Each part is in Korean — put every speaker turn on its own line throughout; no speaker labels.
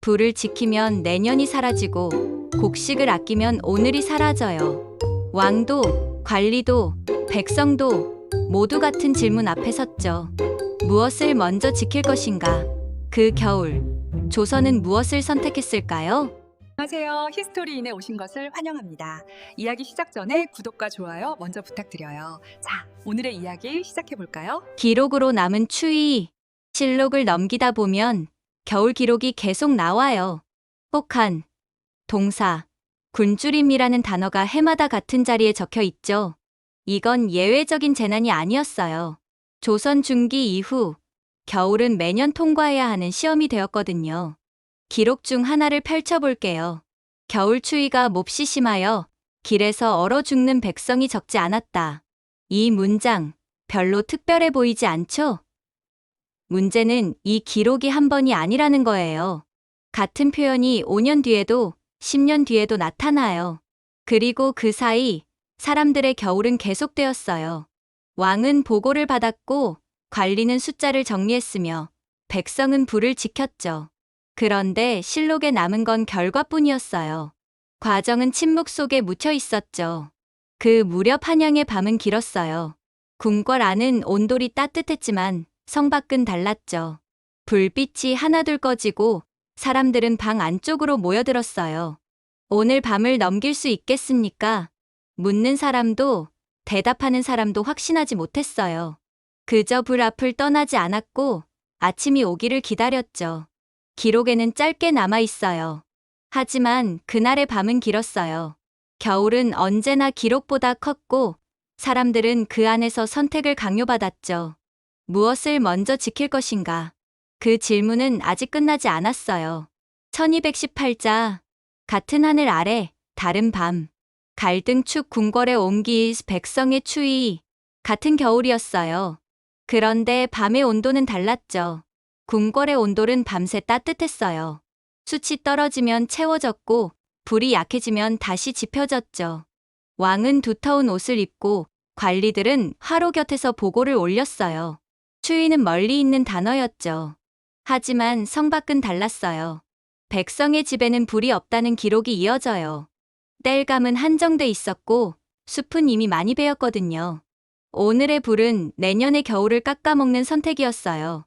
불을 지키면 내년이 사라지고 곡식을 아끼면 오늘이 사라져요. 왕도, 관리도, 백성도 모두 같은 질문 앞에 섰죠. 무엇을 먼저 지킬 것인가? 그 겨울, 조선은 무엇을 선택했을까요?
안녕하세요. 히스토리인에 오신 것을 환영합니다. 이야기 시작 전에 구독과 좋아요 먼저 부탁드려요. 자, 오늘의 이야기 시작해 볼까요?
기록으로 남은 추위. 실록을 넘기다 보면 겨울 기록이 계속 나와요. 혹한, 동사, 굶주림이라는 단어가 해마다 같은 자리에 적혀 있죠. 이건 예외적인 재난이 아니었어요. 조선 중기 이후 겨울은 매년 통과해야 하는 시험이 되었거든요. 기록 중 하나를 펼쳐볼게요. 겨울 추위가 몹시 심하여 길에서 얼어 죽는 백성이 적지 않았다. 이 문장 별로 특별해 보이지 않죠? 문제는 이 기록이 한 번이 아니라는 거예요. 같은 표현이 5년 뒤에도 10년 뒤에도 나타나요. 그리고 그 사이 사람들의 겨울은 계속되었어요. 왕은 보고를 받았고 관리는 숫자를 정리했으며 백성은 불을 지켰죠. 그런데 실록에 남은 건 결과뿐이었어요. 과정은 침묵 속에 묻혀 있었죠. 그 무렵 한양의 밤은 길었어요. 궁궐 안은 온돌이 따뜻했지만 성 밖은 달랐죠. 불빛이 하나둘 꺼지고 사람들은 방 안쪽으로 모여들었어요. 오늘 밤을 넘길 수 있겠습니까? 묻는 사람도 대답하는 사람도 확신하지 못했어요. 그저 불 앞을 떠나지 않았고 아침이 오기를 기다렸죠. 기록에는 짧게 남아 있어요. 하지만 그날의 밤은 길었어요. 겨울은 언제나 기록보다 컸고 사람들은 그 안에서 선택을 강요받았죠. 무엇을 먼저 지킬 것인가? 그 질문은 아직 끝나지 않았어요. 1218자, 같은 하늘 아래, 다른 밤. 갈등축 궁궐의 온기, 백성의 추위. 같은 겨울이었어요. 그런데 밤의 온도는 달랐죠. 궁궐의 온돌은 밤새 따뜻했어요. 숯이 떨어지면 채워졌고 불이 약해지면 다시 지펴졌죠. 왕은 두터운 옷을 입고 관리들은 화로 곁에서 보고를 올렸어요. 추위는 멀리 있는 단어였죠. 하지만 성 밖은 달랐어요. 백성의 집에는 불이 없다는 기록이 이어져요. 땔감은 한정돼 있었고 숲은 이미 많이 베었거든요. 오늘의 불은 내년의 겨울을 깎아먹는 선택이었어요.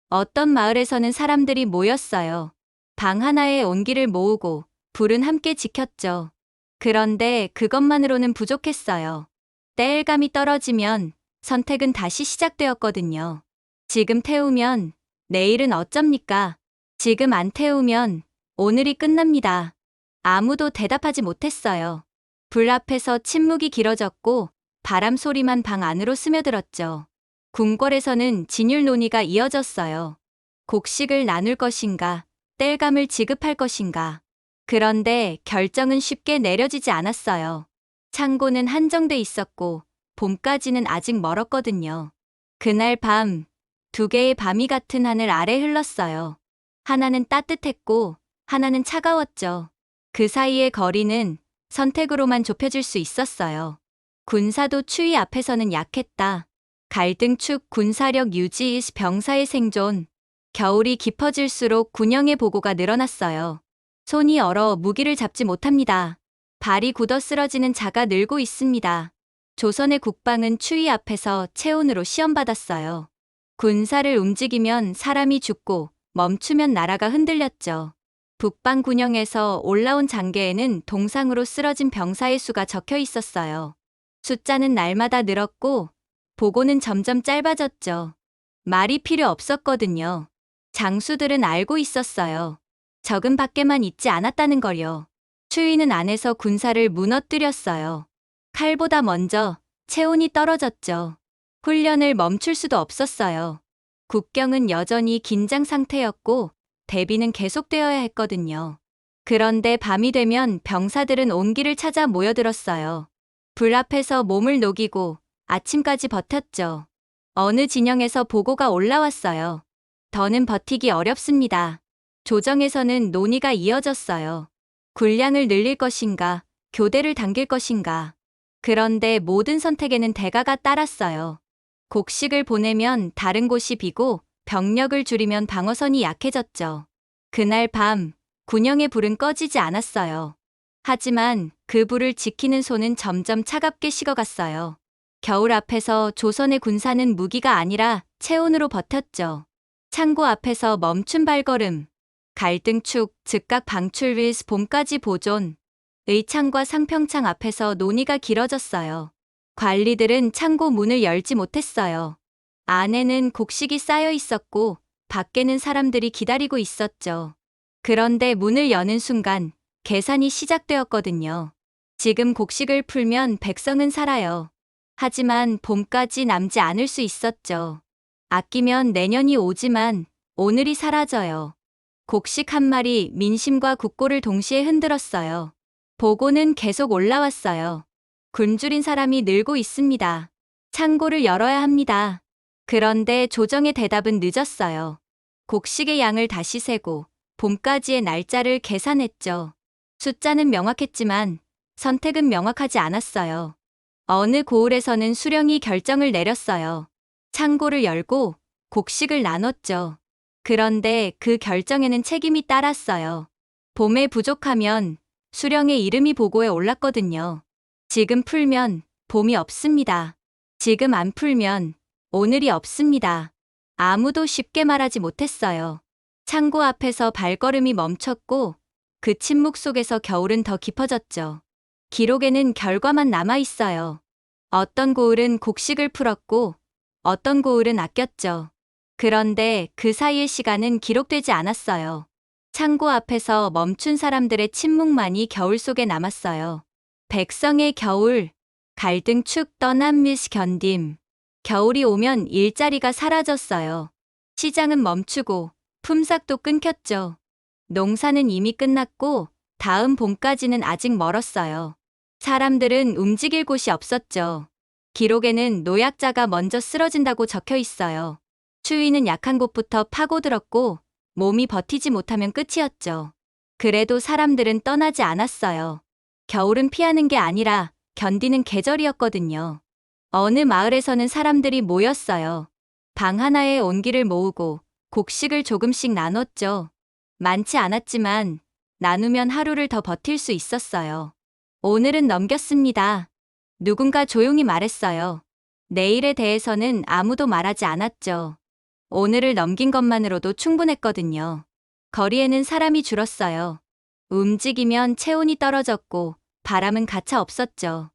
어떤 마을에서는 사람들이 모였어요. 방 하나에 온기를 모으고 불은 함께 지켰죠. 그런데 그것만으로는 부족했어요. 땔감이 떨어지면 선택은 다시 시작되었거든요. 지금 태우면 내일은 어쩝니까? 지금 안 태우면 오늘이 끝납니다. 아무도 대답하지 못했어요. 불 앞에서 침묵이 길어졌고 바람 소리만 방 안으로 스며들었죠. 궁궐에서는 진율 논의가 이어졌어요. 곡식을 나눌 것인가, 땔감을 지급할 것인가. 그런데 결정은 쉽게 내려지지 않았어요. 창고는 한정돼 있었고 봄까지는 아직 멀었거든요. 그날 밤, 두 개의 밤이 같은 하늘 아래 흘렀어요. 하나는 따뜻했고 하나는 차가웠죠. 그 사이의 거리는 선택으로만 좁혀질 수 있었어요. 군사도 추위 앞에서는 약했다. 갈등축 군사력 유지, 병사의 생존. 겨울이 깊어질수록 군영의 보고가 늘어났어요. 손이 얼어 무기를 잡지 못합니다. 발이 굳어 쓰러지는 자가 늘고 있습니다. 조선의 국방은 추위 앞에서 체온으로 시험받았어요. 군사를 움직이면 사람이 죽고 멈추면 나라가 흔들렸죠. 북방 군영에서 올라온 장계에는 동상으로 쓰러진 병사의 수가 적혀 있었어요. 숫자는 날마다 늘었고 보고는 점점 짧아졌죠. 말이 필요 없었거든요. 장수들은 알고 있었어요. 적은 밖에만 있지 않았다는 걸요. 추위는 안에서 군사를 무너뜨렸어요. 칼보다 먼저 체온이 떨어졌죠. 훈련을 멈출 수도 없었어요. 국경은 여전히 긴장 상태였고 대비는 계속되어야 했거든요. 그런데 밤이 되면 병사들은 온기를 찾아 모여들었어요. 불 앞에서 몸을 녹이고 아침까지 버텼죠. 어느 진영에서 보고가 올라왔어요. 더는 버티기 어렵습니다. 조정에서는 논의가 이어졌어요. 군량을 늘릴 것인가, 교대를 당길 것인가. 그런데 모든 선택에는 대가가 따랐어요. 곡식을 보내면 다른 곳이 비고 병력을 줄이면 방어선이 약해졌죠. 그날 밤 군영의 불은 꺼지지 않았어요. 하지만 그 불을 지키는 손은 점점 차갑게 식어갔어요. 겨울 앞에서 조선의 군사는 무기가 아니라 체온으로 버텼죠. 창고 앞에서 멈춘 발걸음. 갈등축, 즉각 방출 윌스 봄까지 보존. 의창과 상평창 앞에서 논의가 길어졌어요. 관리들은 창고 문을 열지 못했어요. 안에는 곡식이 쌓여 있었고 밖에는 사람들이 기다리고 있었죠. 그런데 문을 여는 순간 계산이 시작되었거든요. 지금 곡식을 풀면 백성은 살아요. 하지만 봄까지 남지 않을 수 있었죠. 아끼면 내년이 오지만 오늘이 사라져요. 곡식 한 마리 민심과 국고를 동시에 흔들었어요. 보고는 계속 올라왔어요. 굶주린 사람이 늘고 있습니다. 창고를 열어야 합니다. 그런데 조정의 대답은 늦었어요. 곡식의 양을 다시 세고 봄까지의 날짜를 계산했죠. 숫자는 명확했지만 선택은 명확하지 않았어요. 어느 고을에서는 수령이 결정을 내렸어요. 창고를 열고 곡식을 나눴죠. 그런데 그 결정에는 책임이 따랐어요. 봄에 부족하면 수령의 이름이 보고에 올랐거든요. 지금 풀면 봄이 없습니다. 지금 안 풀면 오늘이 없습니다. 아무도 쉽게 말하지 못했어요. 창고 앞에서 발걸음이 멈췄고 그 침묵 속에서 겨울은 더 깊어졌죠. 기록에는 결과만 남아 있어요. 어떤 고을은 곡식을 풀었고 어떤 고을은 아꼈죠. 그런데 그 사이의 시간은 기록되지 않았어요. 창고 앞에서 멈춘 사람들의 침묵만이 겨울 속에 남았어요. 백성의 겨울, 갈등 축 떠남 미스 견딤. 겨울이 오면 일자리가 사라졌어요. 시장은 멈추고 품삯도 끊겼죠. 농사는 이미 끝났고 다음 봄까지는 아직 멀었어요. 사람들은 움직일 곳이 없었죠. 기록에는 노약자가 먼저 쓰러진다고 적혀 있어요. 추위는 약한 곳부터 파고들었고 몸이 버티지 못하면 끝이었죠. 그래도 사람들은 떠나지 않았어요. 겨울은 피하는 게 아니라 견디는 계절이었거든요. 어느 마을에서는 사람들이 모였어요. 방 하나에 온기를 모으고 곡식을 조금씩 나눴죠. 많지 않았지만 나누면 하루를 더 버틸 수 있었어요. 오늘은 넘겼습니다. 누군가 조용히 말했어요. 내일에 대해서는 아무도 말하지 않았죠. 오늘을 넘긴 것만으로도 충분했거든요. 거리에는 사람이 줄었어요. 움직이면 체온이 떨어졌고 바람은 가차 없었죠.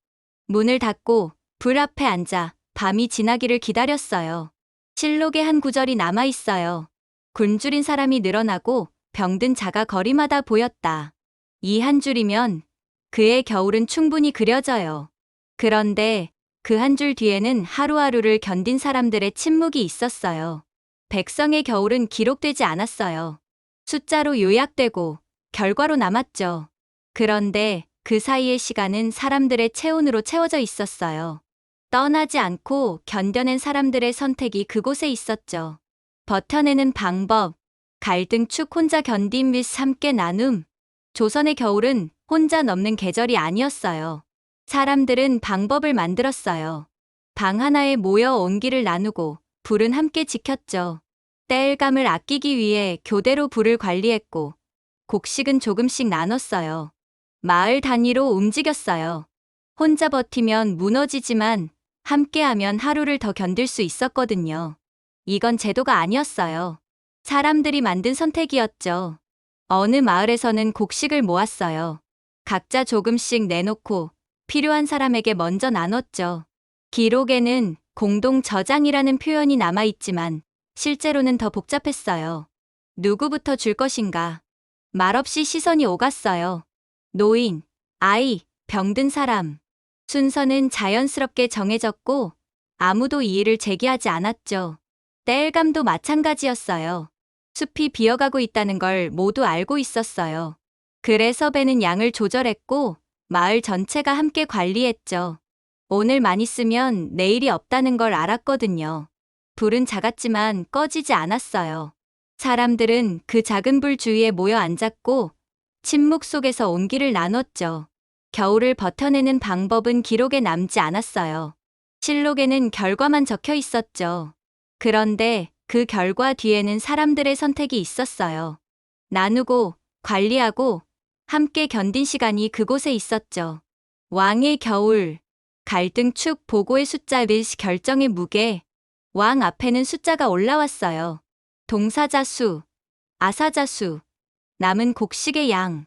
문을 닫고 불 앞에 앉아 밤이 지나기를 기다렸어요. 실록의 한 구절이 남아 있어요. 굶주린 사람이 늘어나고 병든 자가 거리마다 보였다. 이 한 줄이면 그의 겨울은 충분히 그려져요. 그런데 그 한 줄 뒤에는 하루하루를 견딘 사람들의 침묵이 있었어요. 백성의 겨울은 기록되지 않았어요. 숫자로 요약되고 결과로 남았죠. 그런데 그 사이의 시간은 사람들의 체온으로 채워져 있었어요. 떠나지 않고 견뎌낸 사람들의 선택이 그곳에 있었죠. 버텨내는 방법, 갈등 축 혼자 견딤 및 함께 나눔. 조선의 겨울은 혼자 넘는 계절이 아니었어요. 사람들은 방법을 만들었어요. 방 하나에 모여 온기를 나누고 불은 함께 지켰죠. 땔감을 아끼기 위해 교대로 불을 관리했고 곡식은 조금씩 나눴어요. 마을 단위로 움직였어요. 혼자 버티면 무너지지만 함께하면 하루를 더 견딜 수 있었거든요. 이건 제도가 아니었어요. 사람들이 만든 선택이었죠. 어느 마을에서는 곡식을 모았어요. 각자 조금씩 내놓고 필요한 사람에게 먼저 나눴죠. 기록에는 공동 저장이라는 표현이 남아있지만 실제로는 더 복잡했어요. 누구부터 줄 것인가? 말없이 시선이 오갔어요. 노인, 아이, 병든 사람. 순서는 자연스럽게 정해졌고 아무도 이의를 제기하지 않았죠. 땔감도 마찬가지였어요. 숲이 비어가고 있다는 걸 모두 알고 있었어요. 그래서 배는 양을 조절했고 마을 전체가 함께 관리했죠. 오늘 많이 쓰면 내일이 없다는 걸 알았거든요. 불은 작았지만 꺼지지 않았어요. 사람들은 그 작은 불 주위에 모여 앉았고 침묵 속에서 온기를 나눴죠. 겨울을 버텨내는 방법은 기록에 남지 않았어요. 실록에는 결과만 적혀 있었죠. 그런데 그 결과 뒤에는 사람들의 선택이 있었어요. 나누고 관리하고 함께 견딘 시간이 그곳에 있었죠. 왕의 겨울, 갈등 축 보고의 숫자 를 결정의 무게, 왕 앞에는 숫자가 올라왔어요. 동사자 수, 아사자 수, 남은 곡식의 양.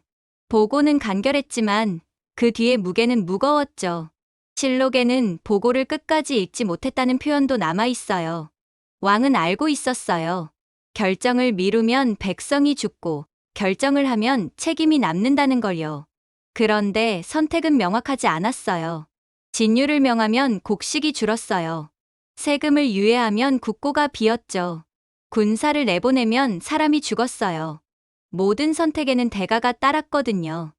보고는 간결했지만 그 뒤에 무게는 무거웠죠. 실록에는 보고를 끝까지 읽지 못했다는 표현도 남아 있어요. 왕은 알고 있었어요. 결정을 미루면 백성이 죽고 결정을 하면 책임이 남는다는 걸요. 그런데 선택은 명확하지 않았어요. 진유를 명하면 곡식이 줄었어요. 세금을 유예하면 국고가 비었죠. 군사를 내보내면 사람이 죽었어요. 모든 선택에는 대가가 따랐거든요.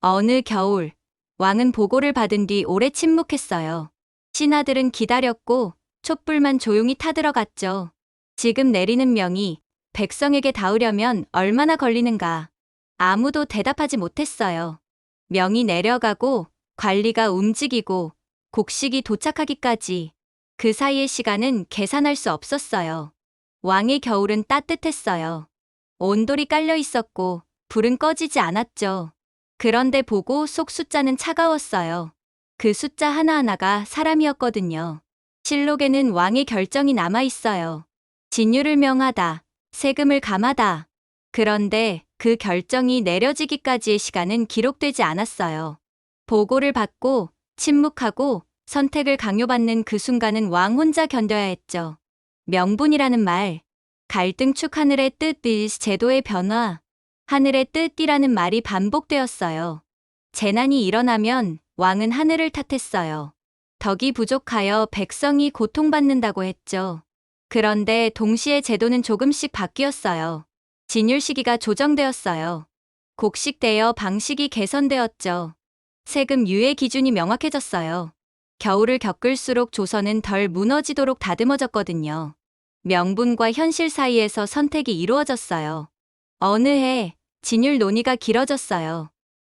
어느 겨울, 왕은 보고를 받은 뒤 오래 침묵했어요. 신하들은 기다렸고 촛불만 조용히 타들어갔죠. 지금 내리는 명이 백성에게 닿으려면 얼마나 걸리는가. 아무도 대답하지 못했어요. 명이 내려가고 관리가 움직이고 곡식이 도착하기까지 그 사이의 시간은 계산할 수 없었어요. 왕의 겨울은 따뜻했어요. 온돌이 깔려 있었고 불은 꺼지지 않았죠. 그런데 보고 속 숫자는 차가웠어요. 그 숫자 하나하나가 사람이었거든요. 실록에는 왕의 결정이 남아 있어요. 진유를 명하다, 세금을 감하다. 그런데 그 결정이 내려지기까지의 시간은 기록되지 않았어요. 보고를 받고 침묵하고 선택을 강요받는 그 순간은 왕 혼자 견뎌야 했죠. 명분이라는 말, 갈등 축 하늘의 뜻 제도의 변화, 하늘의 뜻이라는 말이 반복되었어요. 재난이 일어나면 왕은 하늘을 탓했어요. 덕이 부족하여 백성이 고통받는다고 했죠. 그런데 동시에 제도는 조금씩 바뀌었어요. 진율 시기가 조정되었어요. 곡식 대여 방식이 개선되었죠. 세금 유예 기준이 명확해졌어요. 겨울을 겪을수록 조선은 덜 무너지도록 다듬어졌거든요. 명분과 현실 사이에서 선택이 이루어졌어요. 어느 해 진율 논의가 길어졌어요.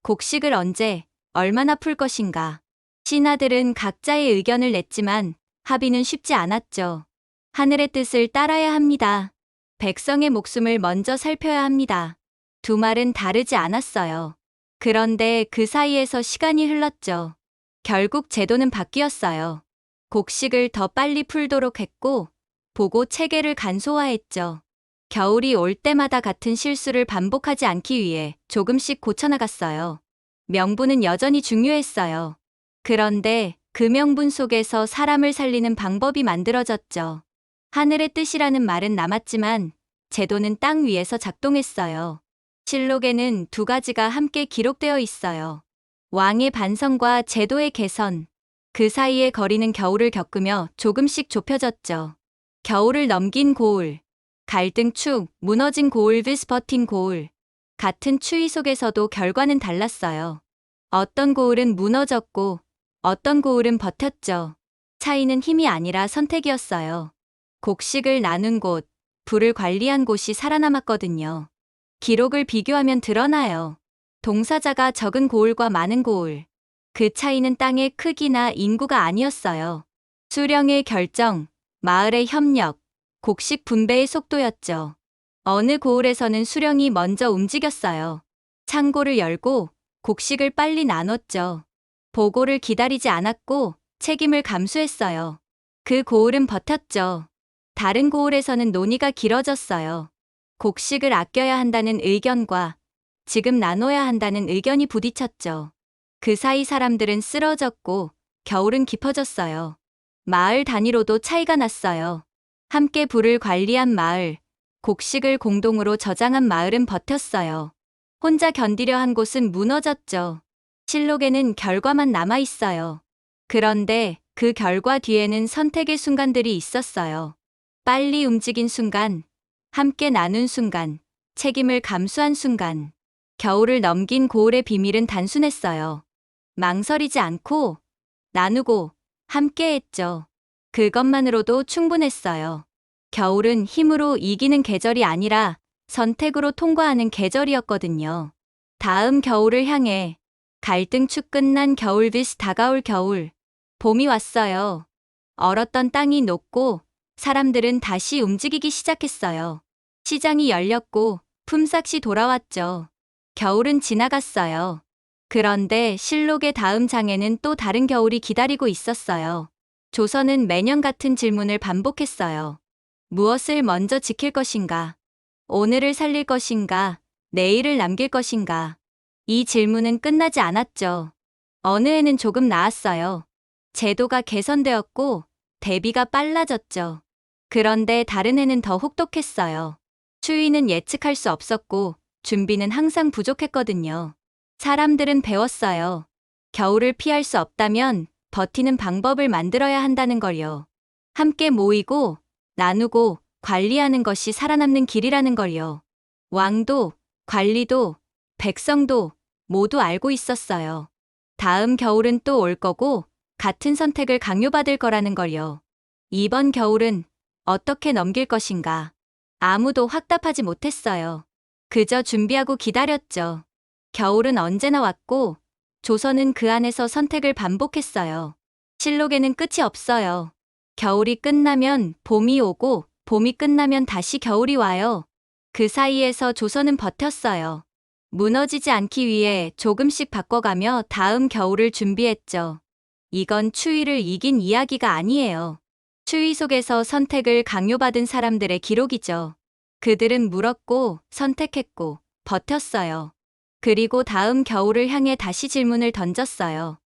곡식을 언제, 얼마나 풀 것인가. 신하들은 각자의 의견을 냈지만 합의는 쉽지 않았죠. 하늘의 뜻을 따라야 합니다. 백성의 목숨을 먼저 살펴야 합니다. 두 말은 다르지 않았어요. 그런데 그 사이에서 시간이 흘렀죠. 결국 제도는 바뀌었어요. 곡식을 더 빨리 풀도록 했고 보고 체계를 간소화했죠. 겨울이 올 때마다 같은 실수를 반복하지 않기 위해 조금씩 고쳐나갔어요. 명분은 여전히 중요했어요. 그런데 그 명분 속에서 사람을 살리는 방법이 만들어졌죠. 하늘의 뜻이라는 말은 남았지만 제도는 땅 위에서 작동했어요. 실록에는 두 가지가 함께 기록되어 있어요. 왕의 반성과 제도의 개선. 그 사이의 거리는 겨울을 겪으며 조금씩 좁혀졌죠. 겨울을 넘긴 고을. 갈등 축, 무너진 고을 vs 버틴 고을. 같은 추위 속에서도 결과는 달랐어요. 어떤 고을은 무너졌고 어떤 고을은 버텼죠. 차이는 힘이 아니라 선택이었어요. 곡식을 나눈 곳, 불을 관리한 곳이 살아남았거든요. 기록을 비교하면 드러나요. 동사자가 적은 고을과 많은 고을. 그 차이는 땅의 크기나 인구가 아니었어요. 수령의 결정, 마을의 협력, 곡식 분배의 속도였죠. 어느 고을에서는 수령이 먼저 움직였어요. 창고를 열고 곡식을 빨리 나눴죠. 보고를 기다리지 않았고 책임을 감수했어요. 그 고을은 버텼죠. 다른 고을에서는 논의가 길어졌어요. 곡식을 아껴야 한다는 의견과 지금 나눠야 한다는 의견이 부딪혔죠. 그 사이 사람들은 쓰러졌고 겨울은 깊어졌어요. 마을 단위로도 차이가 났어요. 함께 불을 관리한 마을, 곡식을 공동으로 저장한 마을은 버텼어요. 혼자 견디려 한 곳은 무너졌죠. 실록에는 결과만 남아 있어요. 그런데 그 결과 뒤에는 선택의 순간들이 있었어요. 빨리 움직인 순간, 함께 나눈 순간, 책임을 감수한 순간. 겨울을 넘긴 고을의 비밀은 단순했어요. 망설이지 않고, 나누고, 함께 했죠. 그것만으로도 충분했어요. 겨울은 힘으로 이기는 계절이 아니라 선택으로 통과하는 계절이었거든요. 다음 겨울을 향해 갈등 축 끝난 겨울 vs 다가올 겨울. 봄이 왔어요. 얼었던 땅이 녹고 사람들은 다시 움직이기 시작했어요. 시장이 열렸고 품삯이 돌아왔죠. 겨울은 지나갔어요. 그런데 실록의 다음 장에는 또 다른 겨울이 기다리고 있었어요. 조선은 매년 같은 질문을 반복했어요. 무엇을 먼저 지킬 것인가? 오늘을 살릴 것인가? 내일을 남길 것인가? 이 질문은 끝나지 않았죠. 어느 해는 조금 나았어요. 제도가 개선되었고 대비가 빨라졌죠. 그런데 다른 해는 더 혹독했어요. 추위는 예측할 수 없었고 준비는 항상 부족했거든요. 사람들은 배웠어요. 겨울을 피할 수 없다면 버티는 방법을 만들어야 한다는 걸요. 함께 모이고 나누고 관리하는 것이 살아남는 길이라는 걸요. 왕도, 관리도, 백성도 모두 알고 있었어요. 다음 겨울은 또 올 거고 같은 선택을 강요받을 거라는 걸요. 이번 겨울은 어떻게 넘길 것인가? 아무도 확답하지 못했어요. 그저 준비하고 기다렸죠. 겨울은 언제나 왔고 조선은 그 안에서 선택을 반복했어요. 실록에는 끝이 없어요. 겨울이 끝나면 봄이 오고 봄이 끝나면 다시 겨울이 와요. 그 사이에서 조선은 버텼어요. 무너지지 않기 위해 조금씩 바꿔가며 다음 겨울을 준비했죠. 이건 추위를 이긴 이야기가 아니에요. 추위 속에서 선택을 강요받은 사람들의 기록이죠. 그들은 물었고 선택했고 버텼어요. 그리고 다음 겨울을 향해 다시 질문을 던졌어요.